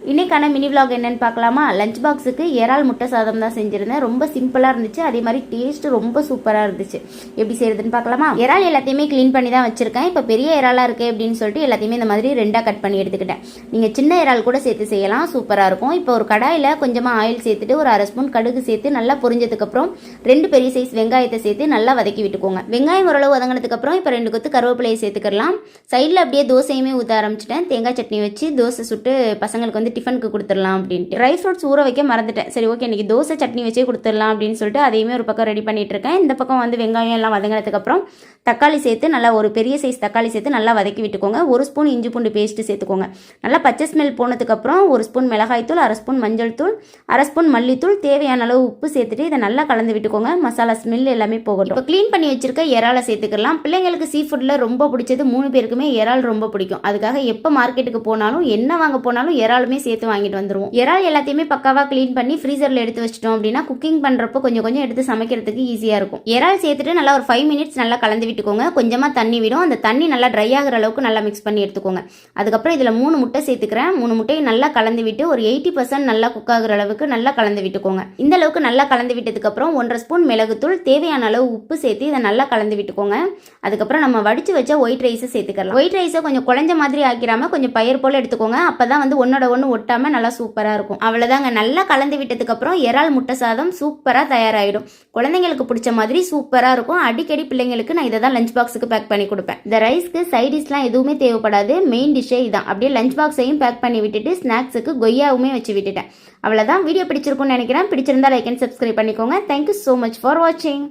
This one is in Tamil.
இன்றைக்கான மினி விலாக் என்னென்னு பார்க்கலாமா? லஞ்ச் பாக்ஸுக்கு இறால் முட்டை சாதம் தான் செஞ்சுருந்தேன். ரொம்ப சிம்பிளாக இருந்துச்சு, அதே மாதிரி டேஸ்ட்டு ரொம்ப சூப்பராக இருந்துச்சு. எப்படி செய்யறதுன்னு பார்க்கலாமா? இறால் எல்லாத்தையுமே க்ளீன் பண்ணி தான் வச்சுருக்கேன். இப்போ பெரிய இறாலாக இருக்குது அப்படின்னு சொல்லிட்டு எல்லாத்தையுமே இந்த மாதிரி ரெண்டாக கட் பண்ணி எடுத்துக்கிட்டேன். நீங்கள் சின்ன இறால் கூட சேர்த்து செய்யலாம், சூப்பராக இருக்கும். இப்போ ஒரு கடாயில் கொஞ்சமாக ஆயில் சேர்த்துட்டு ஒரு அரை ஸ்பூன் கடுகு சேர்த்து நல்லா பொரிஞ்சதுக்கப்புறம் 2 பெரிய சைஸ் வெங்காயத்தை சேர்த்து நல்லா வதக்கி விட்டுக்கோங்க. வெங்காயம் ஓரளவு வதங்கினதுக்கப்புறம் இப்போ 2 கொத்து கருவேப்பிலையை சேர்த்துக்கலாம். சைடில் அப்படியே தோசையுமே ஊற்ற ஆரம்பிச்சிட்டேன். தேங்காய் சட்னி வச்சு தோசை சுட்டு பசங்களுக்கு டிஃபனுக்கு கொடுத்துடலாம் அப்படின்ட்டு. ட்ரை ஃப்ரூட்ஸ் ஊற வைக்க மறந்துட்டேன். சரி ஓகே, இன்னைக்கு தோசை சட்னி வச்சே கொடுத்துடலாம் அப்படின்னு சொல்லிட்டு அதையுமே ஒரு பக்கம் ரெடி பண்ணிட்டு இருக்கேன். இந்த பக்கம் வெங்காயம் எல்லாம் வதங்கினதுக்கு அப்புறம் தக்காளி சேர்த்து நல்லா ஒரு பெரிய சைஸ் தக்காளி சேர்த்து நல்லா வதக்கி விட்டுக்கோங்க. 1 ஸ்பூன் இஞ்சி பூண்டு பேஸ்ட் சேர்த்துக்கோங்க. நல்லா பச்சை ஸ்மெல் போனதுக்கு அப்புறம் 1 ஸ்பூன் மிளகாய்த்தூள், அரை ஸ்பூன் மஞ்சள் தூள், அரை ஸ்பூன் மல்லித்தூள், தேவையான அளவு உப்பு சேர்த்துட்டு இதை நல்லா கலந்து விட்டுக்கோங்க. மசாலா ஸ்மெல் எல்லாமே போகட்டும். இப்போ க்ளீன் பண்ணி வச்சிருக்க இறாலை சேர்த்துக்கலாம். பிள்ளைங்களுக்கு சீ ஃபுட்டில் ரொம்ப பிடிச்சது 3 பேருக்குமே இறால் ரொம்ப பிடிக்கும். அதுக்காக எப்போ மார்க்கெட்டுக்கு போனாலும் என்ன வாங்க போனாலும் இறாலுமே சேர்த்து வாங்கிட்டு வந்துருவோம். இறால் எல்லாத்தையுமே பக்காவாக க்ளீன் பண்ணி ஃப்ரீசரில் எடுத்து வச்சிட்டோம் அப்படின்னா குக்கிங் பண்ணுறப்போ கொஞ்சம் கொஞ்சம் எடுத்து சமைக்கிறதுக்கு ஈஸியாக இருக்கும். இறால் சேர்த்துட்டு நல்லா ஒரு 5 மினிட்ஸ் நல்லா கலந்து விட்டுக்கோங்க. கொஞ்சமாக தண்ணி விடும். அந்த தண்ணி நல்லா ட்ரை ஆகிற அளவுக்கு நல்லா மிக்ஸ் பண்ணி எடுத்துக்கோங்க. அதுக்கப்புறம் இதில் 3 முட்டை சேர்த்துக்கிறேன். 3 முட்டையை நல்லா கலந்து விட்டு ஒரு 80% நல்லா குக் ஆகிற அளவுக்கு நல்லா கலந்து விட்டுக்கோங்க. இந்த அளவுக்கு நல்லா கலந்து விட்டதுக்கப்புறம் 1.5 ஸ்பூன் மிளகுத்தூள், தேவையான அளவு உப்பு சேர்த்து இதை நல்லா கலந்து விட்டுக்கோங்க. அதுக்கப்புறம் நம்ம வடிச்சு வச்ச ஒயிட் ரைஸை சேர்த்துக்கலாம். ஒயிட் ரைஸை கொஞ்சம் குழஞ்ச மாதிரி ஆக்கிராம கொஞ்சம் பயிர் போல் எடுத்துக்கோங்க. அப்போ தான் ஒன்னோட ஒன்று ஒட்டாமல் நல்லா சூப்பராக இருக்கும். அவ்வளோதாங்க. நல்லா கலந்து விட்டதுக்கப்புறம் இறால் முட்டை சாதம் சூப்பராக தயாராகிடும். குழந்தைங்களுக்கு பிடிச்ச மாதிரி சூப்பராக இருக்கும். அடிக்கடி பிள்ளைங்களுக்கு நான் இதை தான் லஞ்ச் பாக்ஸுக்கு பேக் பண்ணி கொடுப்பேன். இந்த ரைஸ்க்கு சைட் டிஷ்லாம் எதுவுமே தேவைப்படாது. மெயின் டிஷ்ஷே இதான். அப்படியே லஞ்ச் பாக்ஸையும் பேக் பண்ணி விட்டுட்டு ஸ்நாக்ஸுக்கு கொய்யாவுமே வச்சு விட்டுட்டேன். அவ்வளோதான். வீடியோ பிடிச்சிருக்கும்னு நினைக்கிறேன். பிடிச்சிருந்தா லைக் அண்ட் சப்ஸ்கிரைப் பண்ணிக்கோங்க. தேங்க்யூ ஸோ மச் ஃபார் வாட்சிங்.